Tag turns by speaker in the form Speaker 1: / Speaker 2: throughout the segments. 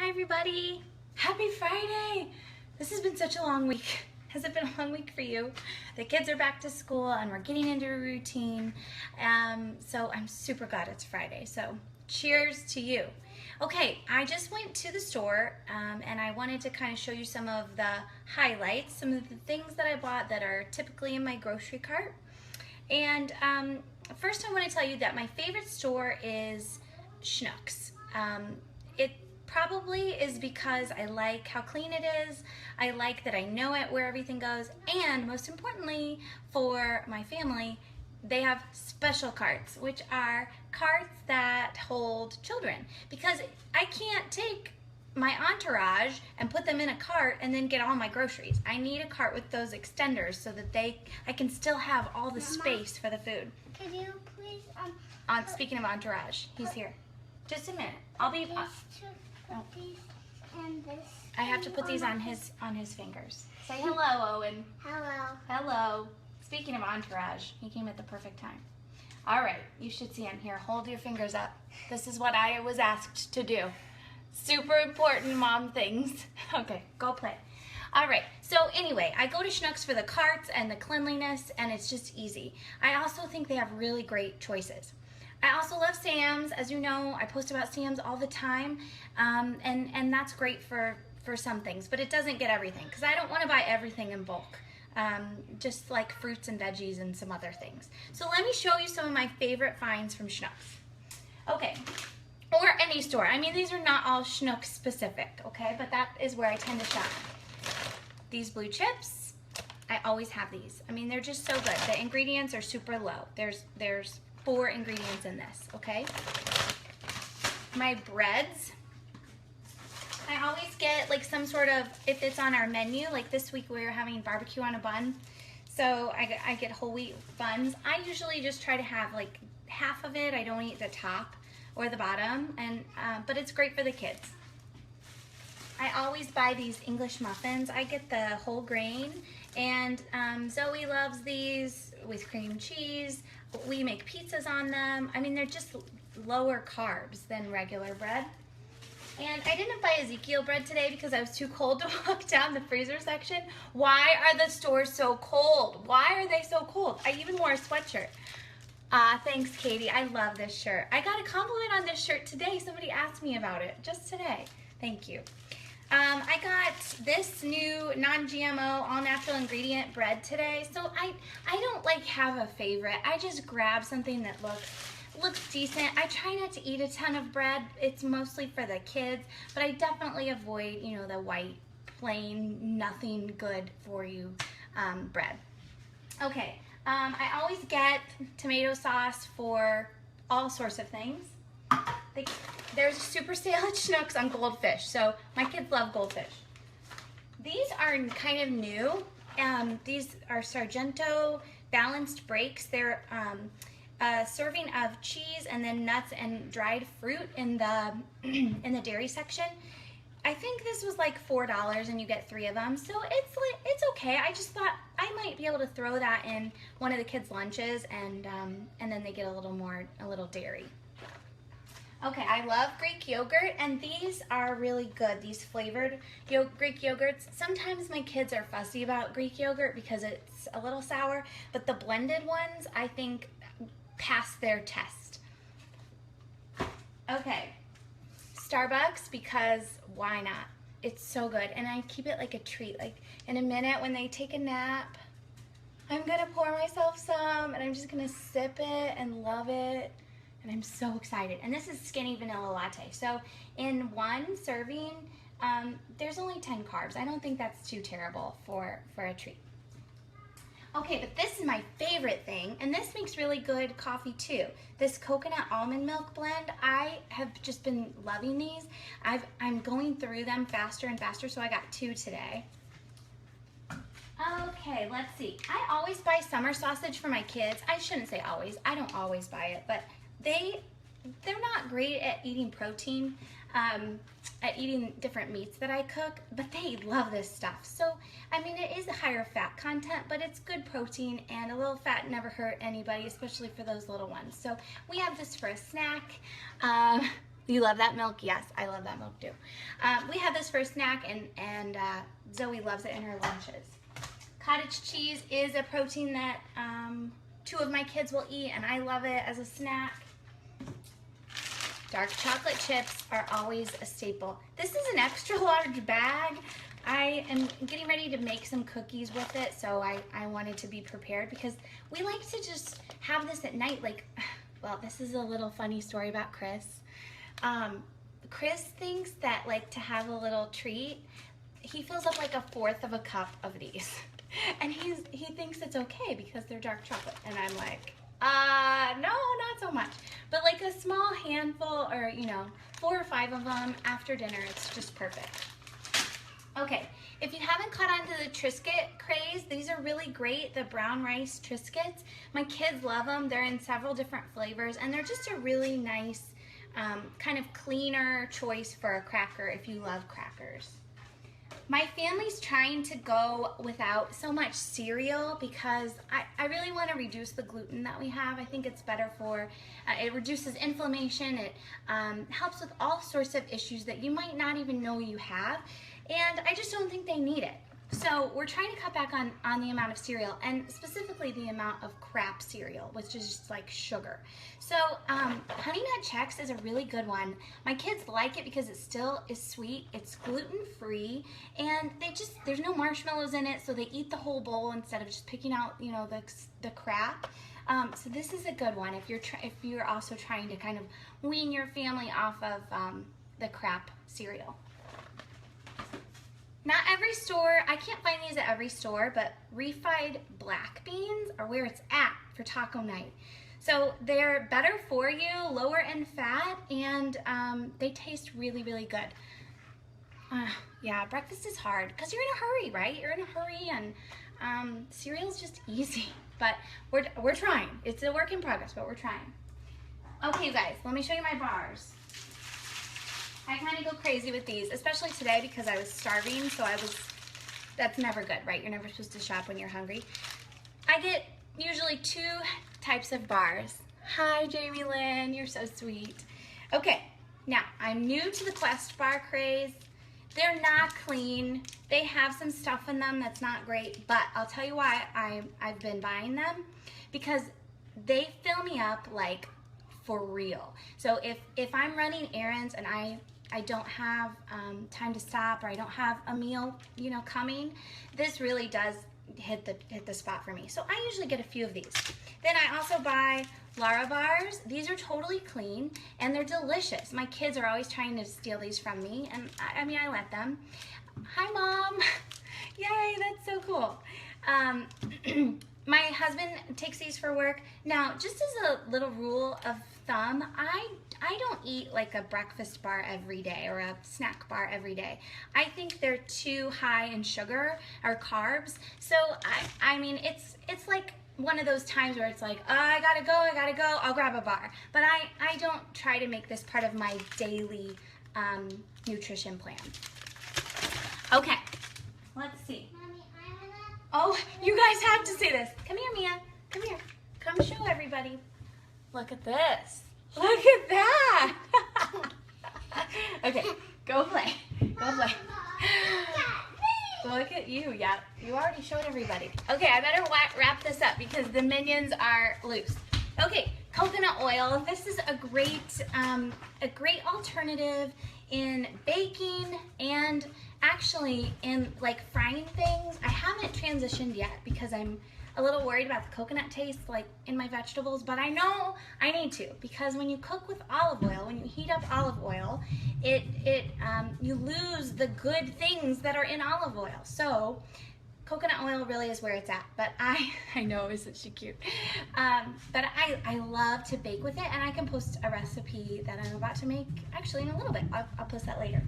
Speaker 1: Hi everybody! Happy Friday! This has been such a long week. Has it been a long week for you? The kids are back to school and we're getting into a routine. So I'm super glad it's Friday. So cheers to you. Okay, I just went to the store and I wanted to kind of show you some of the highlights, some of the things that I bought that are typically in my grocery cart. And first I want to tell you that my favorite store is Schnucks. It probably is because I like how clean it is, I like that I know it where everything goes, and most importantly for my family, they have special carts, which are carts that hold children, because I can't take my entourage and put them in a cart and then get all my groceries. I need a cart with those extenders so that I can still have all the space for the food.
Speaker 2: Could you please
Speaker 1: Speaking of entourage, he's here. Just a minute. I'll be.
Speaker 2: These and this.
Speaker 1: I have to put these on his fingers. Say hello, Owen.
Speaker 2: Hello.
Speaker 1: Hello. Speaking of entourage, he came at the perfect time. All right, you should see him here. Hold your fingers up. This is what I was asked to do. Super important mom things. Okay, go play. All right, so anyway, I go to Schnucks for the carts and the cleanliness, and it's just easy. I also think they have really great choices. I also love Sam's. As you know, I post about Sam's all the time, and that's great for some things, but it doesn't get everything, because I don't want to buy everything in bulk, just like fruits and veggies and some other things. So let me show you some of my favorite finds from Schnucks. Okay, or any store. I mean, these are not all Schnucks specific, okay, but that is where I tend to shop. These blue chips, I always have these. I mean, they're just so good. The ingredients are super low. There's 4 ingredients in this, okay? My breads, I always get like some sort of, if it's on our menu, like this week we were having barbecue on a bun, so I get whole wheat buns. I usually just try to have like half of it. I don't eat the top or the bottom, and but it's great for the kids. I always buy these English muffins. I get the whole grain, and Zoe loves these with cream cheese. We make pizzas on them. I mean, they're just lower carbs than regular bread. And I didn't buy Ezekiel bread today because I was too cold to walk down the freezer section. Why are the stores so cold? Why are they so cold? I even wore a sweatshirt. Thanks, Katie. I love this shirt. I got a compliment on this shirt today. Somebody asked me about it just today. Thank you. I got this new non-GMO, all-natural ingredient bread today. So I don't like have a favorite. I just grab something that looks decent. I try not to eat a ton of bread. It's mostly for the kids, but I definitely avoid, you know, the white, plain, nothing good for you bread. Okay, I always get tomato sauce for all sorts of things. There's a super sale at Schnucks on goldfish, so my kids love goldfish. These are kind of new. These are Sargento balanced breaks. They're a serving of cheese and then nuts and dried fruit in the in the dairy section. I think this was like $4 and you get 3 of them, so it's okay. I just thought I might be able to throw that in one of the kids' lunches, and then they get a little dairy. Okay, I love Greek yogurt, and these are really good, these flavored Greek yogurts. Sometimes my kids are fussy about Greek yogurt because it's a little sour, but the blended ones, I think, pass their test. Okay, Starbucks, because why not? It's so good, and I keep it like a treat. Like in a minute when they take a nap, I'm gonna pour myself some, and I'm just gonna sip it and love it. And I'm so excited. And this is skinny vanilla latte. So in one serving, there's only 10 carbs. I don't think that's too terrible for a treat. Okay, but this is my favorite thing, and this makes really good coffee too. This coconut almond milk blend, I have just been loving these. I'm going through them faster and faster, so I got 2 today. Okay, let's see. I always buy summer sausage for my kids. I shouldn't say always. I don't always buy it, but they're not great at eating protein, at eating different meats that I cook, but they love this stuff. So, I mean, it is a higher fat content, but it's good protein, and a little fat never hurt anybody, especially for those little ones. So we have this for a snack. You love that milk? Yes, I love that milk too. We have this for a snack, and Zoe loves it in her lunches. Cottage cheese is a protein that 2 of my kids will eat, and I love it as a snack. Dark chocolate chips are always a staple. This is an extra large bag. I am getting ready to make some cookies with it, so I wanted to be prepared because we like to just have this at night. Like, well, this is a little funny story about Chris. Chris thinks that, like, to have a little treat, he fills up like 1/4 of a cup of these. And he thinks it's okay because they're dark chocolate. And I'm like, no, not so much. But like a small handful, or 4 or 5 of them after dinner, it's just perfect. Okay, if you haven't caught on to the Triscuit craze, these are really great, the brown rice Triscuits. My kids love them. They're in several different flavors, and they're just a really nice, kind of cleaner choice for a cracker if you love crackers. My family's trying to go without so much cereal because I really want to reduce the gluten that we have. I think it's better for, it reduces inflammation, it helps with all sorts of issues that you might not even know you have, and I just don't think they need it. So we're trying to cut back on the amount of cereal, and specifically the amount of crap cereal, which is just like sugar. So Honey Nut Chex is a really good one. My kids like it because it still is sweet, it's gluten-free, and there's no marshmallows in it, so they eat the whole bowl instead of just picking out, the crap. So this is a good one if you're also trying to kind of wean your family off of the crap cereal. Not every store, I can't find these at every store, but refried black beans are where it's at for taco night. So they're better for you, lower in fat, and they taste really, really good. Yeah, breakfast is hard because you're in a hurry, right? You're in a hurry, and cereal's just easy. But we're trying. It's a work in progress, but we're trying. Okay, you guys, let me show you my bars. I kind of go crazy with these, especially today because I was starving, so that's never good, right? You're never supposed to shop when you're hungry. I get usually 2 types of bars. Hi, Jamie Lynn, you're so sweet. Okay, now, I'm new to the Quest bar craze. They're not clean. They have some stuff in them that's not great, but I'll tell you why I've been buying them, because they fill me up like for real. So if I'm running errands and I don't have time to stop, or I don't have a meal, coming, this really does hit the spot for me. So I usually get a few of these. Then I also buy Lara bars. These are totally clean and they're delicious. My kids are always trying to steal these from me, and I let them. Hi, Mom. Yay, that's so cool. My husband takes these for work. Now, just as a little rule of thumb, I don't eat like a breakfast bar every day or a snack bar every day. I think they're too high in sugar or carbs. So I mean, it's like one of those times where it's like, oh, I gotta go, I'll grab a bar. But I don't try to make this part of my daily nutrition plan. Okay, let's see. Oh, you guys have to see this. Come here, Mia. Come here. Come show everybody. Look at this. Look at that. Okay, go play. Go play. Look at you. Yeah, you already showed everybody. Okay, I better wrap this up because the minions are loose. Okay, coconut oil. This is a great alternative in baking and actually in like frying things. I haven't transitioned yet because I'm a little worried about the coconut taste like in my vegetables, but I know I need to, because when you cook with olive oil, when you heat up olive oil, you lose the good things that are in olive oil. So coconut oil really is where it's at, but I know, isn't she cute? But I love to bake with it, and I can post a recipe that I'm about to make actually in a little bit. I'll post that later.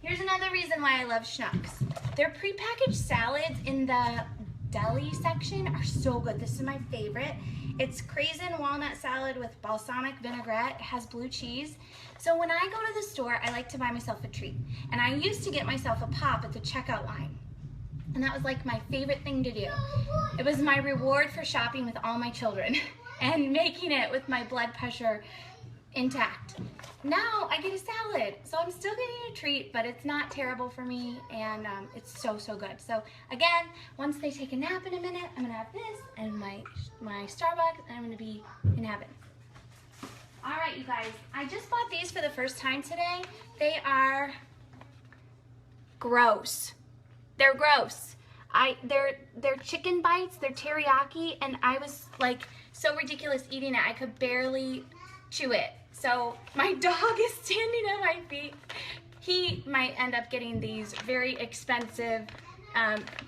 Speaker 1: Here's another reason why I love Schnucks. Their prepackaged salads in the deli section are so good. This is my favorite. It's craisin walnut salad with balsamic vinaigrette. It has blue cheese. So when I go to the store, I like to buy myself a treat. And I used to get myself a pop at the checkout line. And that was like my favorite thing to do. It was my reward for shopping with all my children and making it with my blood pressure intact. Now I get a salad, so I'm still getting a treat, but it's not terrible for me, and it's so good. So again, once they take a nap in a minute, I'm gonna have this and my Starbucks, and I'm gonna be in heaven. All right, you guys, I just bought these for the first time today. They are gross. They're gross. They're chicken bites, they're teriyaki, and I was like so ridiculous eating it, I could barely chew it. So my dog is standing at my feet. He might end up getting these very expensive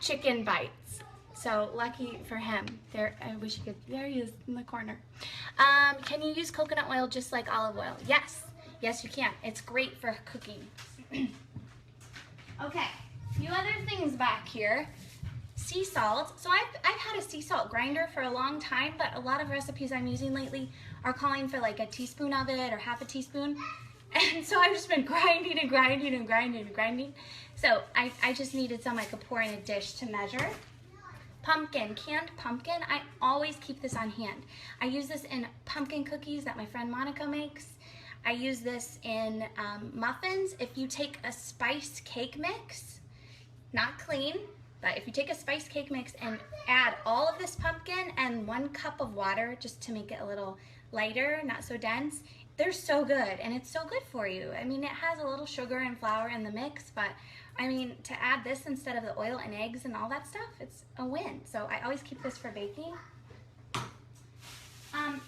Speaker 1: chicken bites. So lucky for him. There, I wish you could, there he is in the corner. Can you use coconut oil just like olive oil? Yes, yes you can. It's great for cooking. Okay, a few other things back here. Sea salt. So I've had a sea salt grinder for a long time, but a lot of recipes I'm using lately are calling for like a teaspoon of it or half a teaspoon. And so I've just been grinding and grinding and grinding and grinding. So I just needed some I could pour in a dish to measure. Pumpkin, canned pumpkin. I always keep this on hand. I use this in pumpkin cookies that my friend Monica makes. I use this in muffins. If you take a spice cake mix, not clean, but if you take a spice cake mix and add all of this pumpkin and 1 cup of water just to make it a little lighter, not so dense, they're so good, and it's so good for you. I mean, it has a little sugar and flour in the mix, but I mean, to add this instead of the oil and eggs and all that stuff, it's a win. So I always keep this for baking. I'm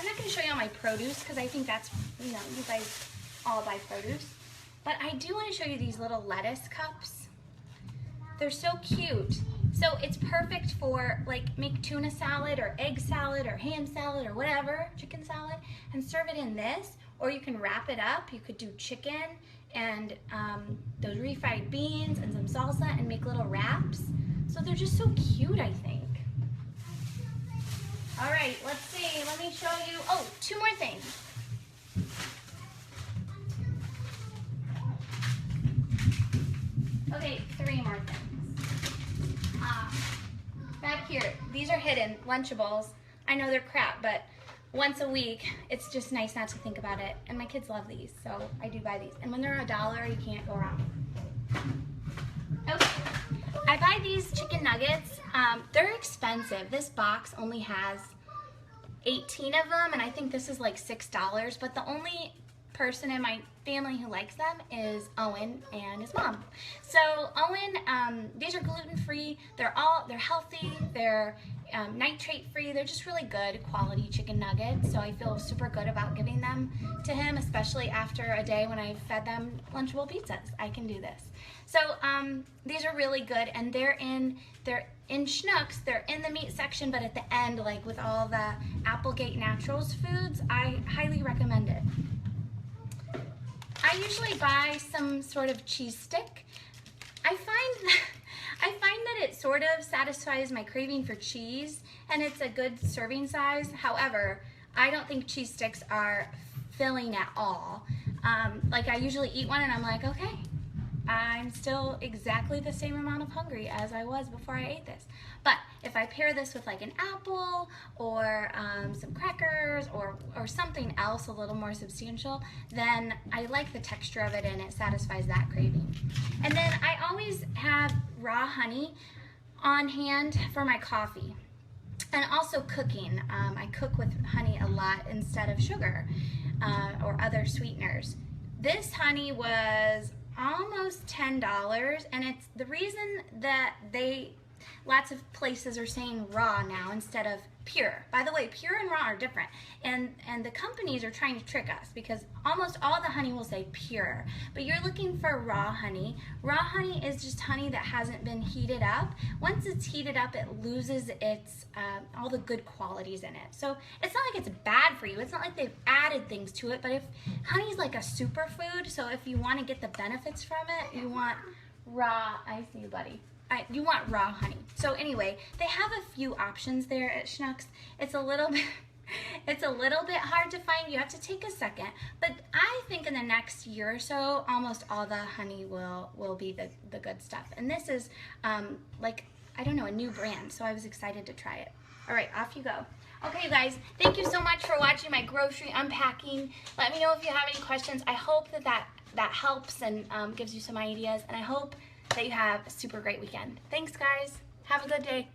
Speaker 1: not going to show you all my produce because I think that's, you know, you guys all buy produce. But I do want to show you these little lettuce cups. They're so cute. So it's perfect for like make tuna salad or egg salad or ham salad or whatever, chicken salad, and serve it in this. Or you can wrap it up. You could do chicken and those refried beans and some salsa and make little wraps. So they're just so cute, I think. All right, let's see. Let me show you. Oh, 2 more things. Okay, 3 more things. Back here, these are hidden Lunchables. I know they're crap, but once a week, it's just nice not to think about it. And my kids love these, so I do buy these. And when they're $1, you can't go wrong. Okay, I buy these chicken nuggets. They're expensive. This box only has 18 of them, and I think this is like $6, but the only person in my family who likes them is Owen and his mom. So Owen, these are gluten-free. They're healthy. They're nitrate-free. They're just really good quality chicken nuggets. So I feel super good about giving them to him, especially after a day when I fed them Lunchable pizzas. I can do this. So these are really good, and they're in Schnucks. They're in the meat section, but at the end, like with all the Applegate Naturals foods, I highly recommend it. I usually buy some sort of cheese stick. I find that it sort of satisfies my craving for cheese, and it's a good serving size. However, I don't think cheese sticks are filling at all. Like I usually eat one and I'm like, okay, I'm still exactly the same amount of hungry as I was before I ate this. But if I pair this with like an apple or some crackers or something else a little more substantial, then I like the texture of it and it satisfies that craving. And then I always have raw honey on hand for my coffee. And also cooking. I cook with honey a lot instead of sugar or other sweeteners. This honey was almost $10, and it's the reason that lots of places are saying raw now instead of pure. By the way, pure and raw are different, and the companies are trying to trick us because almost all the honey will say pure, but you're looking for raw honey. Raw honey is just honey that hasn't been heated up. Once it's heated up, it loses its all the good qualities in it. So it's not like it's bad for you. It's not like they've added things to it, but if honey's like a superfood, so if you want to get the benefits from it, you want raw. I see you, buddy. You want raw honey. So anyway, they have a few options there at Schnucks. It's a little bit hard to find. You have to take a second. But I think in the next year or so, almost all the honey will be the good stuff. And this is like, I don't know, a new brand. So I was excited to try it. All right, off you go. Okay, guys, thank you so much for watching my grocery unpacking. Let me know if you have any questions. I hope that helps and gives you some ideas, and I hope that you have a super great weekend. Thanks, guys. Have a good day.